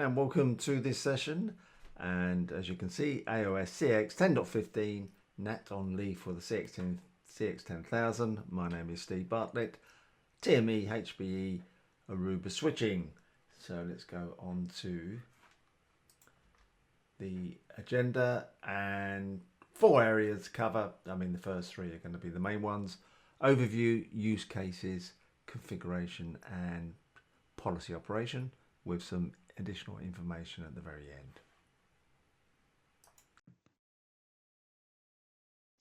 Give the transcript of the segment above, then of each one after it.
and welcome to this session. And as you can see, AOS-CX 10.15 NAT on leaf for the CX10000. My name is Steve Bartlett, TME, HBE, Aruba switching. So let's go on to the agenda, and 4 areas to cover. I mean, the first 3 are going to be the main ones: overview, use cases, configuration, and policy operation, with some additional information at the very end.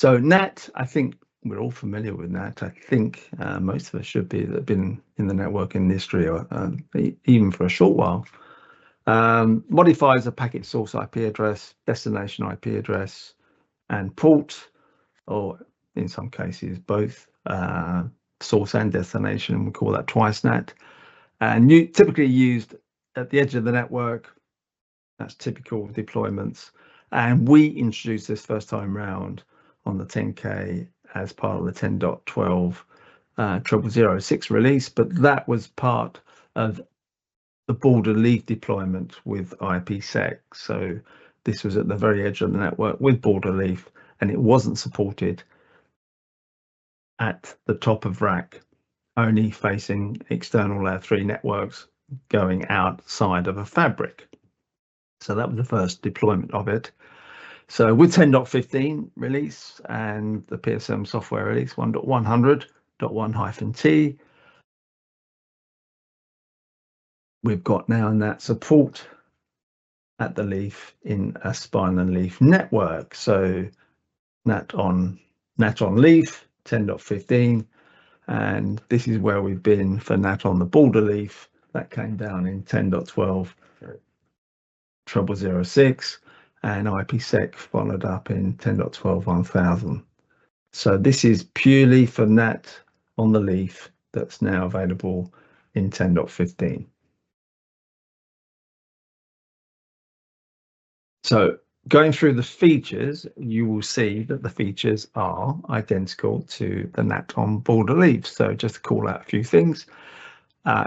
So NAT, I think we're all familiar with NAT. I think most of us should be that have been in the network industry, or even for a short while. Modifies a packet source IP address, destination IP address, and port, or in some cases both source and destination. We call that twice NAT, and typically used at the edge of the network. That's typical deployments, and we introduced this first time round on the 10K as part of the 10.12 0006 release, but that was part of the border leaf deployment with IPsec. So this was at the very edge of the network with border leaf, and it wasn't supported at the top of rack, only facing external layer 3 networks going outside of a fabric. So that was the first deployment of it. So with 10.15 release and the PSM software release 1.100.1-T, we've got now NAT support at the leaf in a spine and leaf network. So NAT on leaf 10.15, and this is where we've been for NAT on the border leaf. That came down in 10.12 0006, and IPsec followed up in 10.12 1000. So this is purely for NAT on the leaf that's now available in 10.15. So going through the features, you will see that the features are identical to the NAT on border leaf. So just to call out a few things,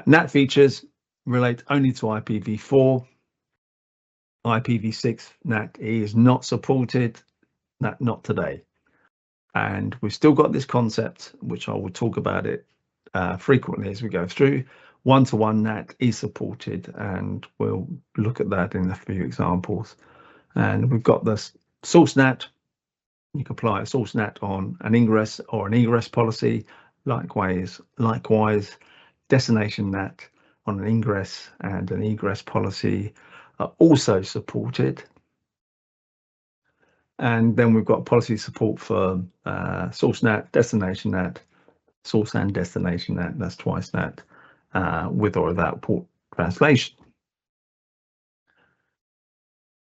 NAT features relate only to IPv4. IPv6 NAT is not supported, not today. And we've still got this concept, which I will talk about it frequently as we go through. One-to-one NAT is supported, and we'll look at that in a few examples. And we've got this source NAT. You can apply a source NAT on an ingress or an egress policy. Likewise, destination NAT on an ingress and an egress policy are also supported. And then we've got policy support for source NAT, destination NAT, source and destination NAT. That's twice NAT, with or without port translation.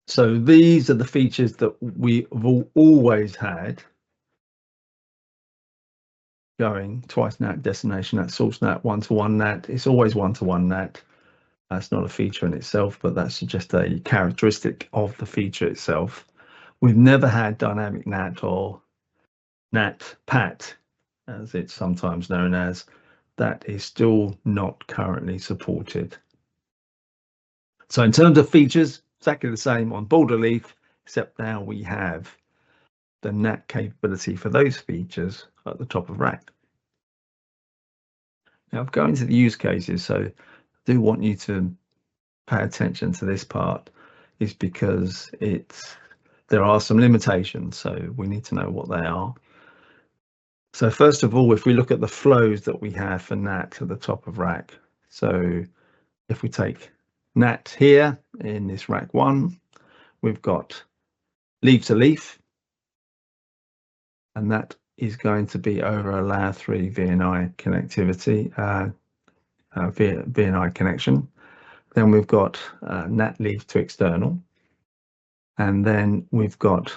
So these are the features that we've always had going: twice NAT, destination NAT, source NAT, one-to-one NAT. It's always one-to-one NAT. That's not a feature in itself, but that's just a characteristic of the feature itself. We've never had dynamic NAT, or NAT PAT, as it's sometimes known as. That is still not currently supported. So in terms of features, exactly the same on border leaf, except now we have the NAT capability for those features at the top of rack. Now, I'll go into the use cases, so I do want you to pay attention to this part, is because there are some limitations, so we need to know what they are. So first of all, if we look at the flows that we have for NAT at the top of rack, so if we take NAT here in this rack 1, we've got leaf to leaf, and that is going to be over a layer 3 VNI connectivity, VNI connection. Then we've got NAT leaf to external, and then we've got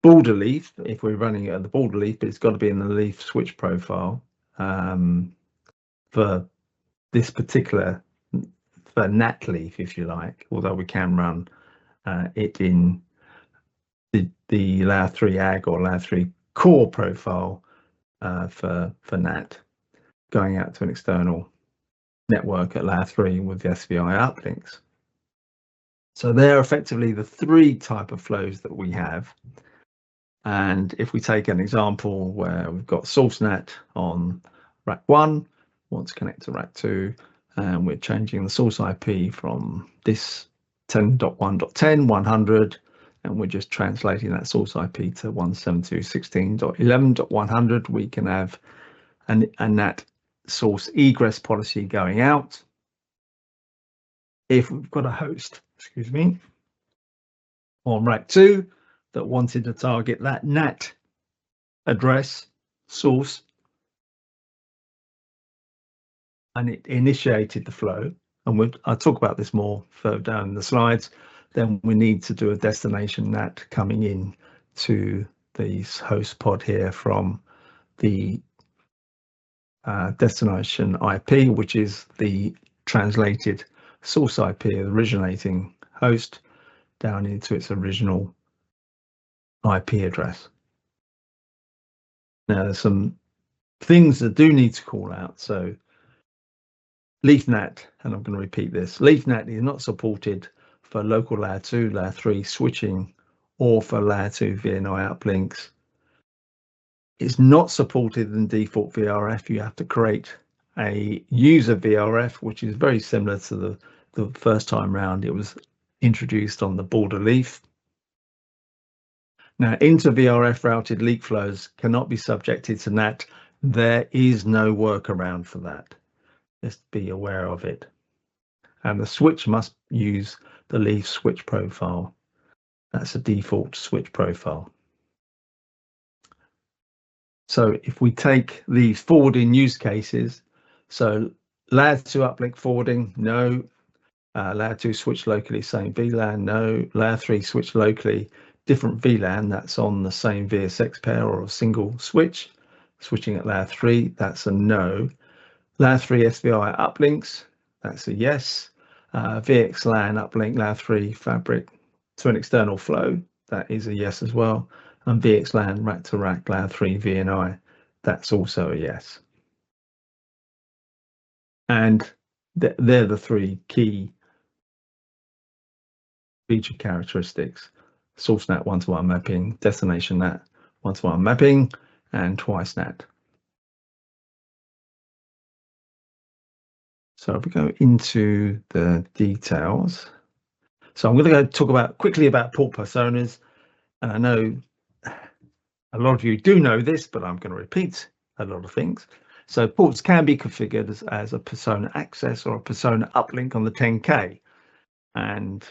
border leaf. If we're running it at the border leaf, but it's got to be in the leaf switch profile for this particular, for NAT leaf, if you like, although we can run it in the layer 3 AG or layer 3 core profile for NAT, going out to an external network at layer 3 with the SVI uplinks. So they're effectively the three type of flows that we have. And if we take an example where we've got source NAT on rack 1, want to connect to rack 2, and we're changing the source IP from this 10.1.10, 100, and we're just translating that source IP to 172.16.11.100, we can have a NAT source egress policy going out. If we've got a host, excuse me, on rack 2 that wanted to target that NAT address source, and it initiated the flow, and I'll talk about this more further down in the slides, then we need to do a destination NAT coming in to the host pod here from the destination IP, which is the translated source IP, the originating host, down into its original IP address. Now, there's some things that do need to call out. So Leaf NAT, and I'm going to repeat this, Leaf NAT is not supported for local layer 2, layer 3 switching, or for layer 2 VNI uplinks. It's not supported in default VRF. You have to create a user VRF, which is very similar to the first time round it was introduced on the border leaf. Now, inter VRF routed leak flows cannot be subjected to NAT. There is no workaround for that. Just be aware of it. And the switch must use the leaf switch profile. That's a default switch profile. So if we take these forwarding use cases, so layer 2 uplink forwarding, no. Layer 2 switch locally, same VLAN, no. Layer 3 switch locally, different VLAN, that's on the same VSX pair or a single switch. Switching at layer 3, that's a no. Layer 3 SVI uplinks, that's a yes. VXLAN uplink layer 3 fabric to an external flow, that is a yes as well. And VXLAN rack to rack layer 3 VNI, that's also a yes. And they're the three key feature characteristics: source NAT one-to-one mapping, destination NAT one-to-one mapping, and twice NAT. So if we go into the details, so I'm going to go talk quickly about port personas, and I know a lot of you do know this, but I'm going to repeat a lot of things. So ports can be configured as a persona access or a persona uplink on the 10K, and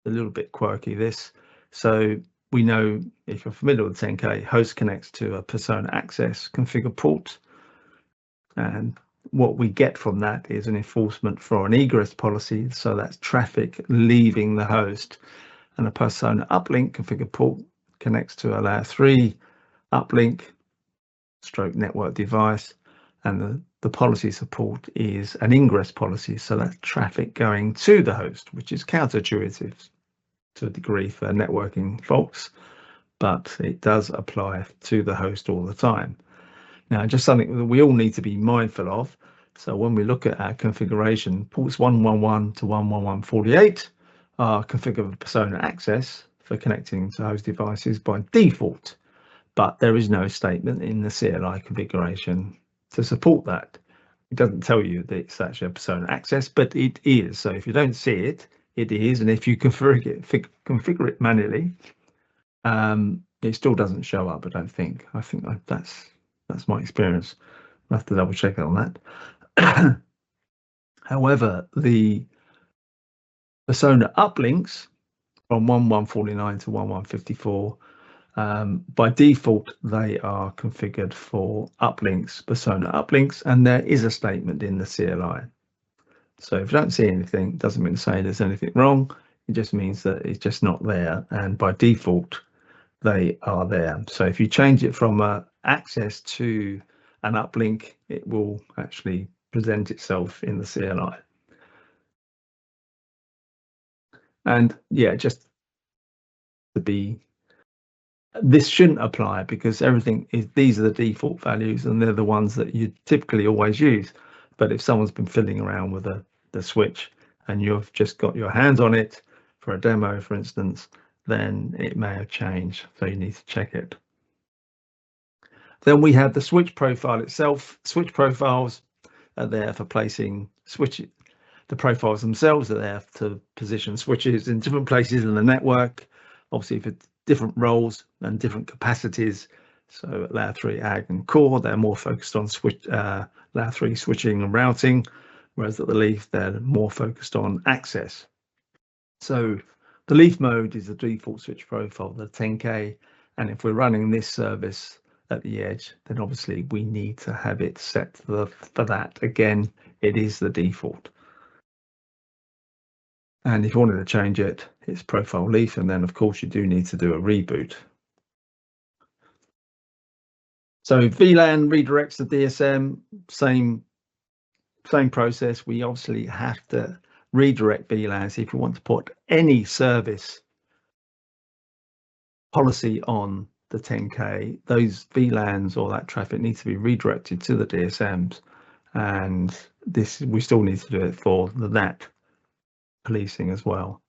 a little bit quirky this. So we know, if you're familiar with 10K, host connects to a persona access configure port, and what we get from that is an enforcement for an egress policy, so that's traffic leaving the host. And a persona uplink configure port connects to a layer 3 uplink stroke network device, and the policy support is an ingress policy, so that's traffic going to the host, which is counterintuitive to a degree for networking folks, but it does apply to the host all the time. Now, just something that we all need to be mindful of. So when we look at our configuration, ports 111 to 11148 are configured for persona access for connecting to host devices by default, but there is no statement in the CLI configuration to support that. It doesn't tell you that it's actually a persona access, but it is. So if you don't see it, it is, and if you configure it manually, it still doesn't show up. I don't think. I think that's my experience. I'll have to double check on that. However, the persona uplinks from 1149 to 1154, by default, they are configured for uplinks, persona uplinks, and there is a statement in the CLI. So if you don't see anything, it doesn't mean to say there's anything wrong. It just means that it's just not there, and by default, they are there. So if you change it from access to an uplink, it will actually present itself in the CLI. And yeah, just to be, this shouldn't apply because these are the default values and they're the ones that you typically always use. But if someone's been fiddling around with the switch and you've just got your hands on it, for a demo, for instance, then it may have changed. So you need to check it. Then we have the switch profile itself. Switch profiles are there for placing switches. The profiles themselves are there to position switches in different places in the network, obviously for different roles and different capacities. So at layer 3 ag and core, they're more focused on layer 3 switching and routing, whereas at the leaf, they're more focused on access. So the leaf mode is the default switch profile, the 10K. And if we're running this service at the edge, then obviously we need to have it set for that. Again, it is the default. And if you wanted to change it, it's profile leaf. And then of course you do need to do a reboot. So VLAN redirects the DSM, same process. We obviously have to redirect VLANs if you want to put any service policy on the 10K. Those VLANs or that traffic needs to be redirected to the DSMs, and this we still need to do it for the NAT policing as well.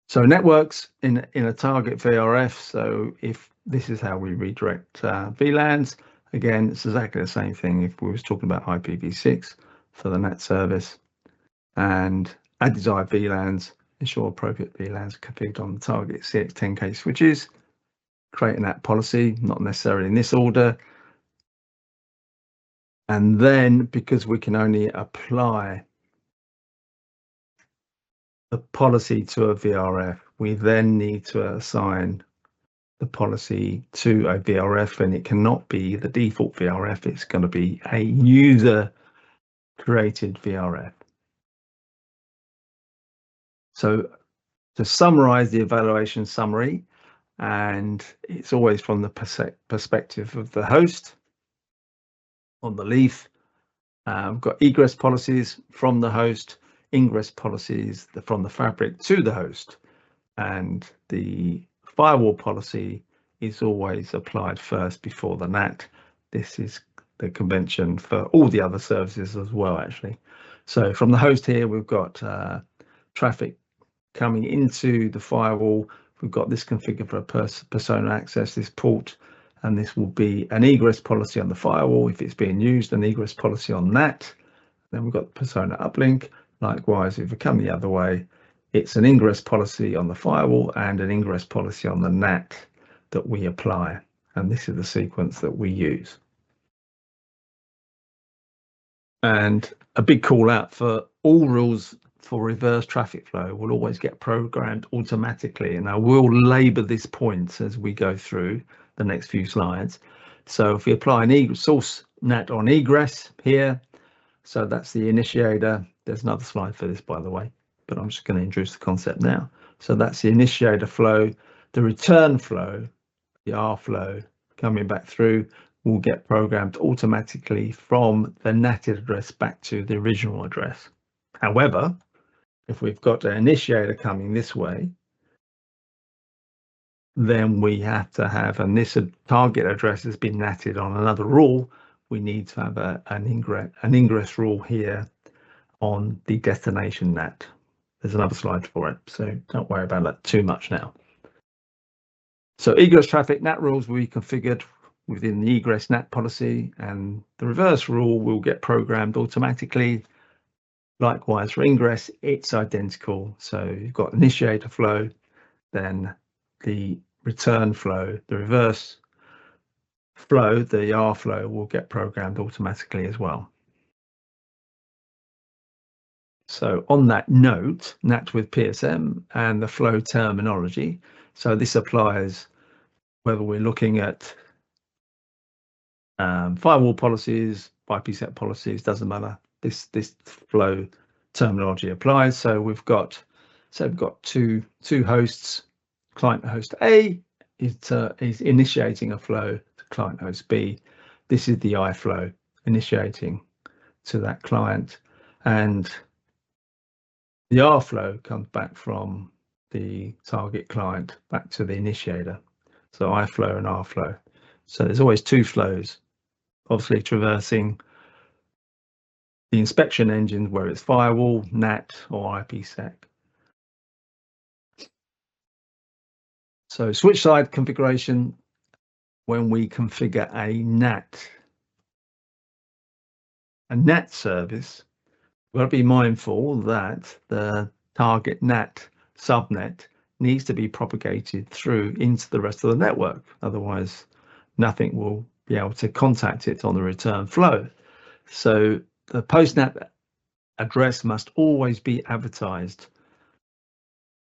So networks in a target VRF. So if this is how we redirect VLANs, again, it's exactly the same thing if we was talking about IPv6 for the NAT service. And add desired VLANs, ensure appropriate VLANs are configured on the target CX 10K switches, create a NAT policy, not necessarily in this order. And then because we can only apply the policy to a VRF, we then need to assign the policy to a VRF, and it cannot be the default VRF. It's going to be a user created VRF. So to summarize the evaluation summary, and it's always from the perspective of the host on the leaf. We've got egress policies from the host, ingress policies from the fabric to the host, and the firewall policy is always applied first before the NAT. This is the convention for all the other services as well, actually. So from the host here, we've got traffic coming into the firewall. We've got this configured for a persona access, this port, and this will be an egress policy on the firewall if it's being used, an egress policy on NAT. Then we've got the persona uplink. Likewise, if we come the other way, it's an ingress policy on the firewall and an ingress policy on the NAT that we apply. And this is the sequence that we use. And a big call out for all rules for reverse traffic flow will always get programmed automatically. And I will labor this point as we go through the next few slides. So if we apply an source NAT on egress here, so that's the initiator. There's another slide for this, by the way, but I'm just going to introduce the concept now. So that's the initiator flow. The return flow, the R flow coming back through, will get programmed automatically from the NAT address back to the original address. However, if we've got an initiator coming this way, then we have to have, and this target address has been natted on another rule, we need to have an ingress rule here on the destination NAT. There's another slide for it, so don't worry about that too much now. So egress traffic NAT rules will be configured within the egress NAT policy, and the reverse rule will get programmed automatically. Likewise for ingress, it's identical. So you've got initiator flow, then the return flow, the reverse flow, the R flow will get programmed automatically as well. So on that note, NAT with PSM and the flow terminology. So this applies whether we're looking at firewall policies, IPsec policies, doesn't matter. This flow terminology applies. So we've got two hosts. Client host A is initiating a flow to client host B. This is the I flow initiating to that client, and the R flow comes back from the target client back to the initiator. So I flow and R flow. So there's always two flows, obviously traversing the inspection engines, where it's firewall, NAT, or IPsec. So switch side configuration, when we configure a NAT service, we've got to be mindful that the target NAT subnet needs to be propagated through into the rest of the network. Otherwise, nothing will be able to contact it on the return flow. So the post-NAT address must always be advertised,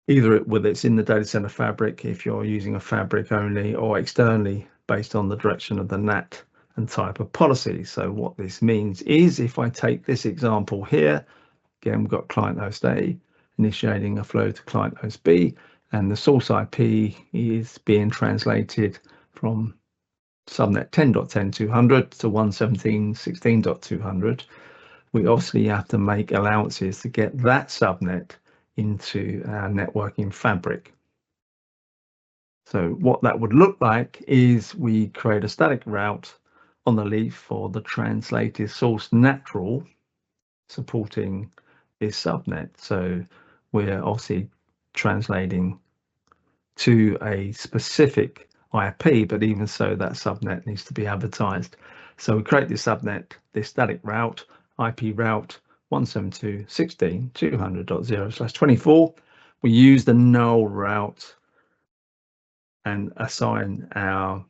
either whether it's in the data center fabric, if you're using a fabric only, or externally based on the direction of the NAT and type of policy. So what this means is, if I take this example here, again, we've got client host A initiating a flow to client host B, and the source IP is being translated from subnet 10.10.200 to 117.16.200. We obviously have to make allowances to get that subnet into our networking fabric. So what that would look like is we create a static route on the leaf for the translated source NAT rule supporting this subnet. So we're obviously translating to a specific IP, but even so, that subnet needs to be advertised. So we create this subnet, this static route, IP route 172.16.200.0/24. We use the null route and assign our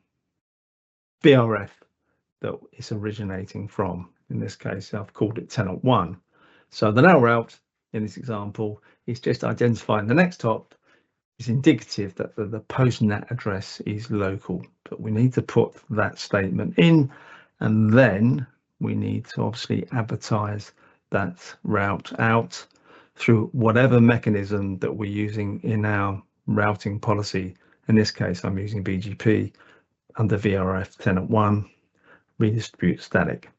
VRF that it's originating from. In this case, I've called it tenant 1. So the null route in this example is just identifying the next hop. It's indicative that the post-NAT address is local, but we need to put that statement in, and then we need to obviously advertise that route out through whatever mechanism that we're using in our routing policy. In this case, I'm using BGP under VRF tenant 1, redistribute static.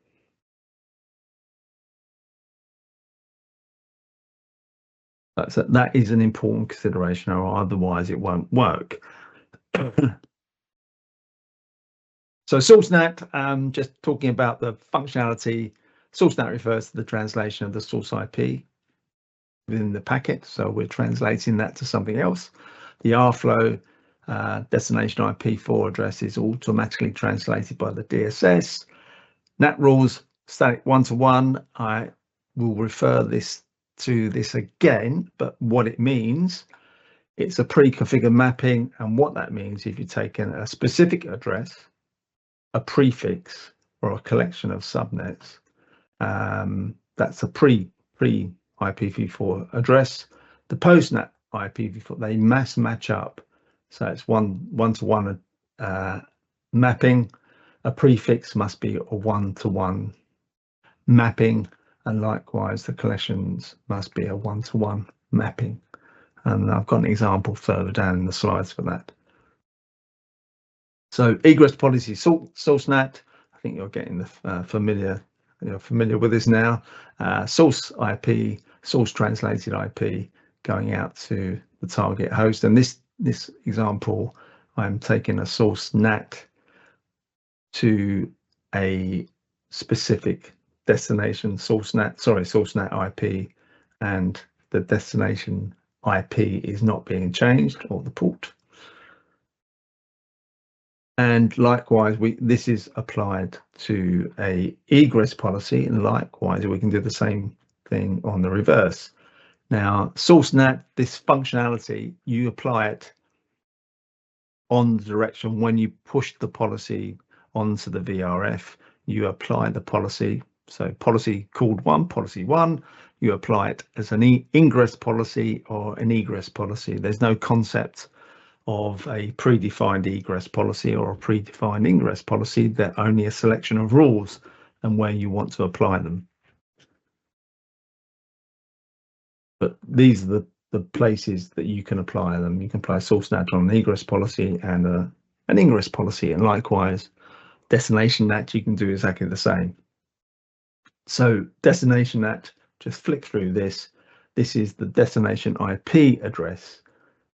So that is an important consideration, or otherwise it won't work. So SourceNAT, just talking about the functionality, SourceNAT refers to the translation of the source IP within the packet. So we're translating that to something else. The RFlow destination IP4 address is automatically translated by the DSS. NAT rules static 1-to-1. I will refer to this again, but what it means, it's a pre-configured mapping, and what that means, if you take a specific address, a prefix, or a collection of subnets, that's a pre-IPv4 address. The post-NAT IPv4, they mass match up, so it's one-to-one mapping. A prefix must be a one-to-one mapping, and likewise the collections must be a one-to-one mapping. And I've got an example further down in the slides for that. So egress policy SourceNAT, I think you're getting the familiar with this now. Source IP, source translated IP going out to the target host. And this example, I'm taking a source NAT to a specific destination source NAT IP, and the destination IP is not being changed, or the port. And likewise, this is applied to a egress policy, and likewise we can do the same thing on the reverse. Now, source NAT, this functionality, you apply it on the direction when you push the policy onto the VRF, you apply the policy. So policy called policy 1, you apply it as an ingress policy or an egress policy. There's no concept of a predefined egress policy or a predefined ingress policy. They're only a selection of rules and where you want to apply them. But these are the places that you can apply them. You can apply source NAT on an egress policy and an ingress policy, and likewise destination NAT, you can do exactly the same. So destination NAT, just flick through this. This is the destination IP address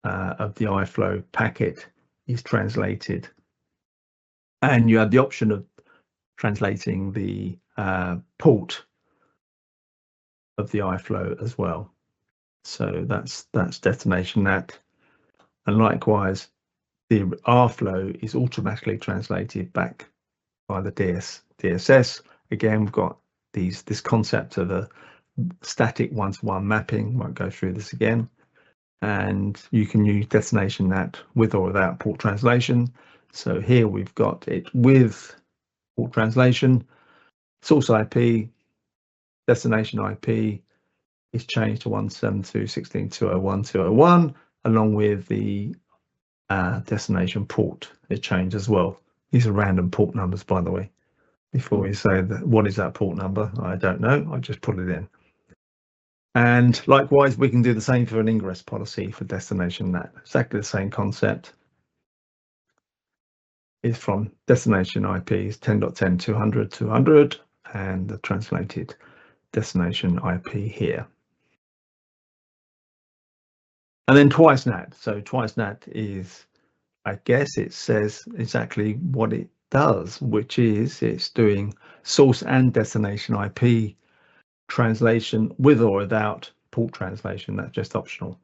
of the iFlow packet is translated, and you have the option of translating the port of the iFlow as well. So that's destination NAT, and likewise the RFlow is automatically translated back by the DSS. Again, we've got this concept of a static one-to-one mapping. Won't go through this again. And you can use destination NAT with or without port translation. So here we've got it with port translation. Source IP, destination IP is changed to 172.16.201.201, along with the destination port is changed as well. These are random port numbers, by the way. Before we say that, what is that port number? I don't know. I just put it in. And likewise, we can do the same for an ingress policy for destination NAT. Exactly the same concept. Is from destination IPs 10.10.200.200 and the translated destination IP here. And then twice NAT. So twice NAT is, I guess it says exactly what it does, which is it's doing source and destination IP translation with or without port translation. That's just optional.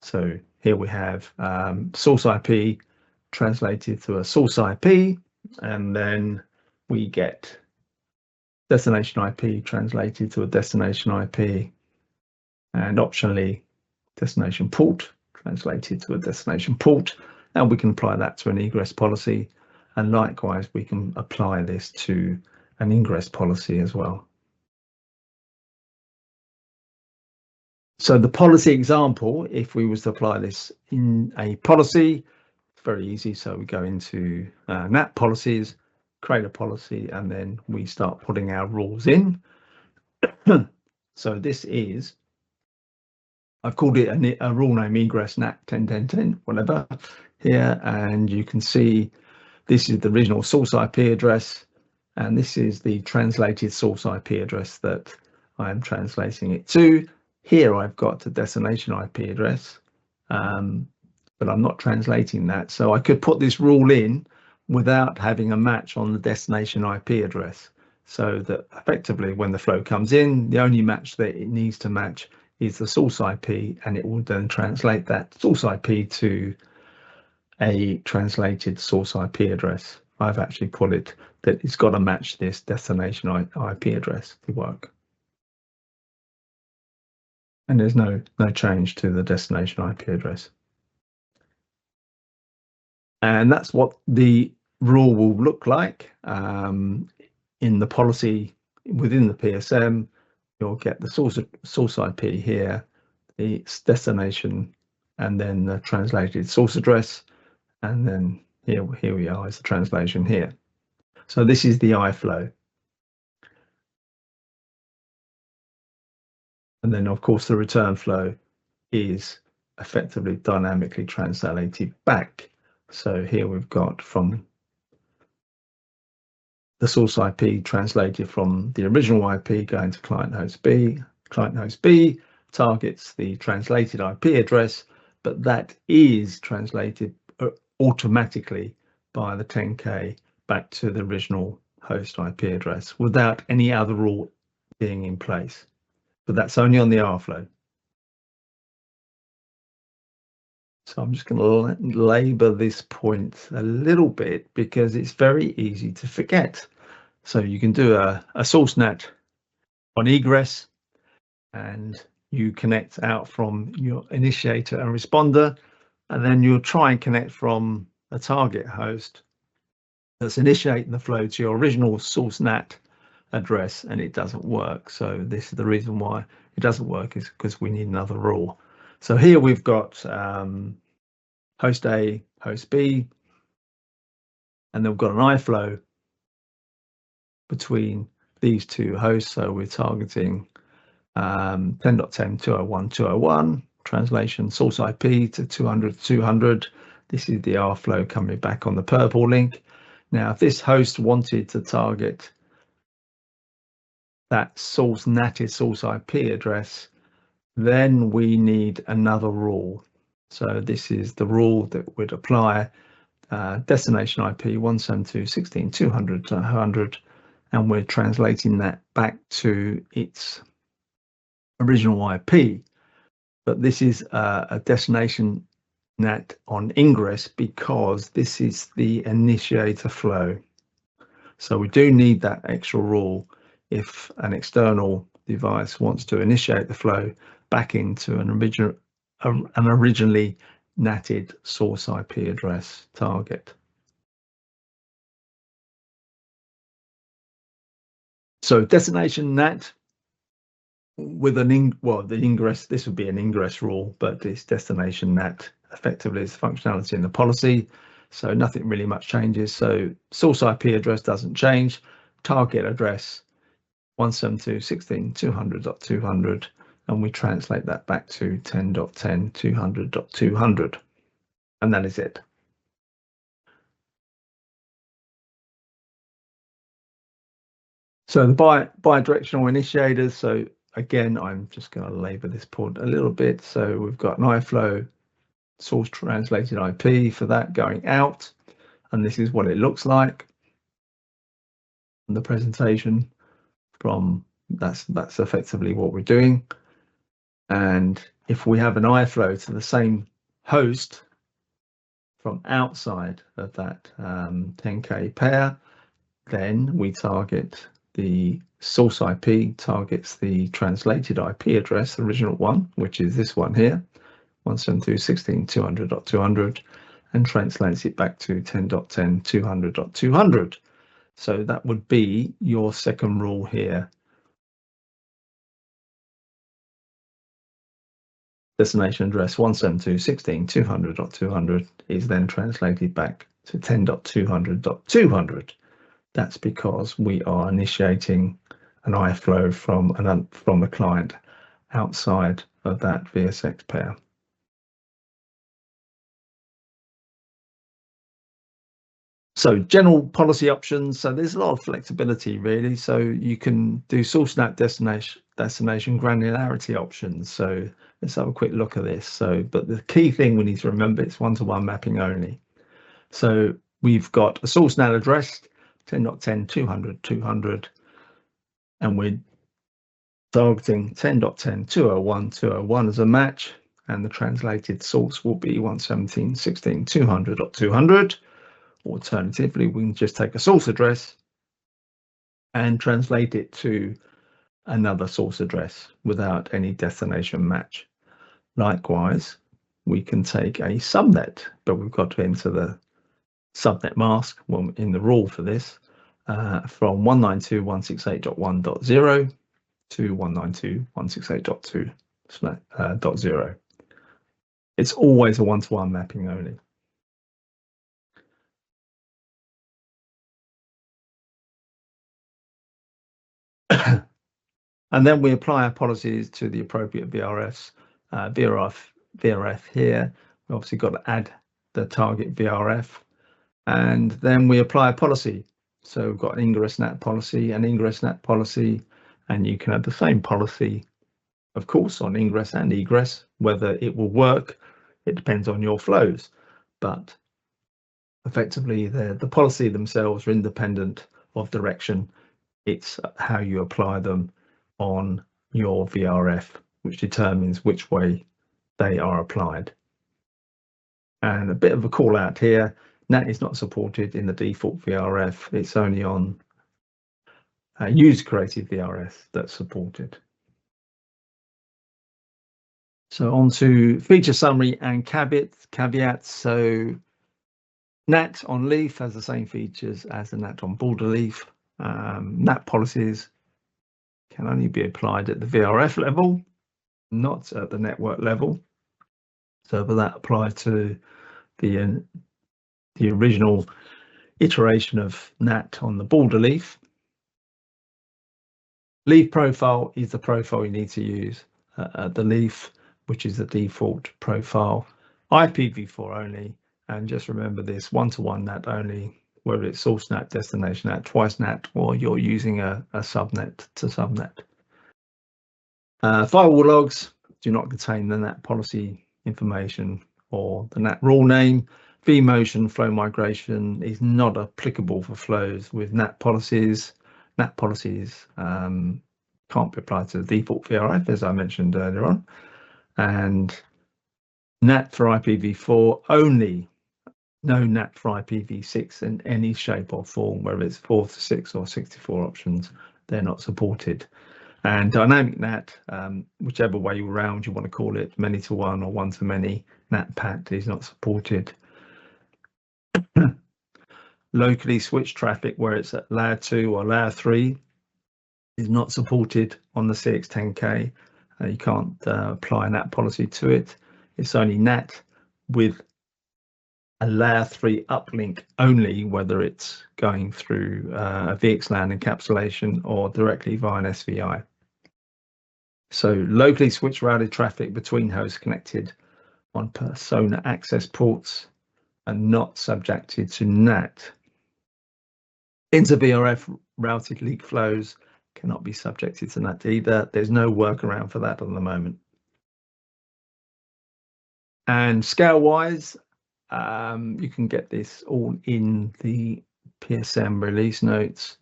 So here we have source IP translated to a source IP, and then we get destination IP translated to a destination IP, and optionally destination port translated to a destination port. And we can apply that to an egress policy, and likewise we can apply this to an ingress policy as well. So the policy example, if we was to apply this in a policy, it's very easy. So we go into NAT policies, create a policy, and then we start putting our rules in. So this is, I've called it a rule name egress NAT 10.10.10, whatever here, and you can see this is the original source IP address, and this is the translated source IP address that I am translating it to. Here I've got the destination IP address, but I'm not translating that. So I could put this rule in without having a match on the destination IP address, so that effectively when the flow comes in, the only match that it needs to match is the source IP, and it will then translate that source IP to a translated source IP address. I've actually put it that it's got to match this destination IP address to work. And there's no change to the destination IP address. And that's what the rule will look like in the policy within the PSM. You'll get the source IP here, its destination, and then the translated source address. And then here we are is the translation here. So this is the iFlow. And then, of course, the return flow is effectively dynamically translated back. So here we've got from the source IP translated from the original IP going to client host B. Client host B targets the translated IP address, but that is translated automatically by the 10K back to the original host IP address without any other rule being in place. But that's only on the RFlow. So I'm just going to labor this point a little bit because it's very easy to forget. So you can do a source NAT on egress, and you connect out from your initiator and responder, and then you'll try and connect from a target host that's initiating the flow to your original source NAT address, and it doesn't work. So this is the reason why it doesn't work, is because we need another rule. So here we've got host A, host B, and then we've got an iFlow between these two hosts. So we're targeting 10.10.201.201 translation source IP to 200.200. This is the RFlow coming back on the purple link. Now, if this host wanted to target that source NATed source IP address, then we need another rule. So this is the rule that would apply destination IP 172.16.200.100, and we're translating that back to its original IP, but this is a destination NAT on ingress because this is the initiator flow. So we do need that extra rule if an external device wants to initiate the flow back into an originally NATed source IP address target. So destination NAT with the ingress, this would be an ingress rule, but it's destination NAT effectively is functionality in the policy. So nothing really much changes. So source IP address doesn't change. Target address 172.16.200.200, and we translate that back to 10.10.200.200, and that is it. So the bidirectional initiators. So again, I'm just going to labor this port a little bit. So we've got an iFlow source translated IP for that going out, and this is what it looks like. And the presentation from that's effectively what we're doing. And if we have an iFlow to the same host from outside of that 10K pair, then we target the source IP, targets the translated IP address, the original one, which is this one here, 172.16.200.200, and translates it back to 10.10.200.200. So that would be your second rule here. Destination address 172.16.200.200 is then translated back to 10.200.200. That's because we are initiating an iFlow from a client outside of that VSX pair. So general policy options. So there's a lot of flexibility really. So you can do source NAT destination granularity options. So let's have a quick look at this. So, but the key thing we need to remember, it's one-to-one mapping only. So we've got a source NAT address, 10.10.200.200, and we're targeting 10.10.201.201 as a match, and the translated source will be 117.16.200.200. Alternatively, we can just take a source address and translate it to another source address without any destination match. Likewise, we can take a subnet, but we've got to enter the subnet mask in the rule for this from 192.168.1.0 to 192.168.2.0. It's always a one-to-one mapping only. And then we apply our policies to the appropriate VRFs. VRF here, we obviously got to add the target VRF, and then we apply a policy. So we've got an ingress NAT policy and ingress NAT policy, and you can have the same policy, of course, on ingress and egress. Whether it will work, it depends on your flows, but effectively the policy themselves are independent of direction. It's how you apply them on your VRF, which determines which way they are applied. And a bit of a call out here, NAT is not supported in the default VRF. It's only on user-created VRF that's supported. So on to feature summary and caveats. So NAT on leaf has the same features as the NAT on border leaf. NAT policies can only be applied at the VRF level, not at the network level. So that applies to the original iteration of NAT on the border leaf. Leaf profile is the profile you need to use at the leaf, which is the default profile. IPv4 only, and just remember this: one-to-one NAT only, whether it's source NAT, destination NAT, twice NAT, or you're using a subnet to subnet. Firewall logs do not contain the NAT policy information or the NAT rule name. vMotion flow migration is not applicable for flows with NAT policies. NAT policies can't be applied to the default VRF, as I mentioned earlier on. And NAT for IPv4 only, no NAT for IPv6 in any shape or form, whether it's 4 to 6 or 64 options, they're not supported. And dynamic NAT, whichever way around you want to call it, many to one or one to many, NAT is not supported. Locally switched traffic, where it's at layer 2 or layer 3, is not supported on the CX10K. You can't apply a NAT policy to it. It's only NAT with a layer 3 uplink only, whether it's going through a VXLAN encapsulation or directly via an SVI. So locally switched routed traffic between hosts connected on persona access ports and not subjected to NAT. Inter VRF routed leak flows cannot be subjected to NAT either. There's no workaround for that at the moment. And scale-wise, you can get this all in the PSM release notes.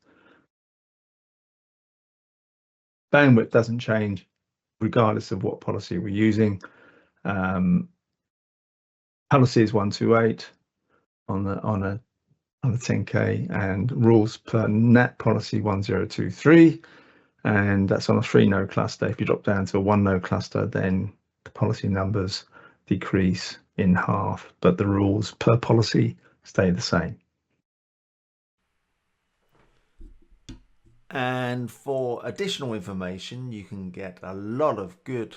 Bandwidth doesn't change regardless of what policy we're using. Policy is 128 on a 10K, and rules per NAT policy 1023, and that's on a 3-node cluster. If you drop down to a 1-node cluster, then the policy numbers decrease in half, but the rules per policy stay the same. And for additional information, you can get a lot of good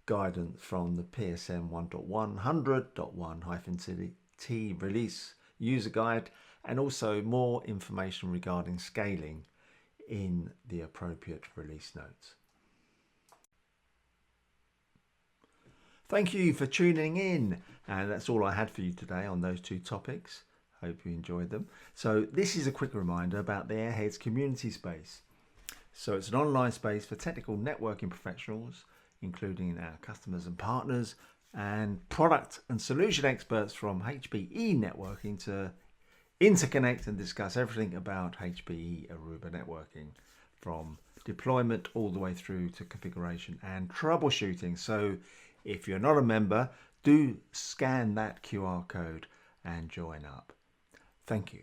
guidance from the PSM 1.100.1-T release user guide, and also more information regarding scaling in the appropriate release notes. Thank you for tuning in, and that's all I had for you today on those two topics. Hope you enjoyed them. So this is a quick reminder about the Airheads community space. So it's an online space for technical networking professionals, including our customers and partners, and product and solution experts from HPE networking to interconnect and discuss everything about HPE Aruba networking, from deployment all the way through to configuration and troubleshooting. So if you're not a member, do scan that QR code and join up. Thank you.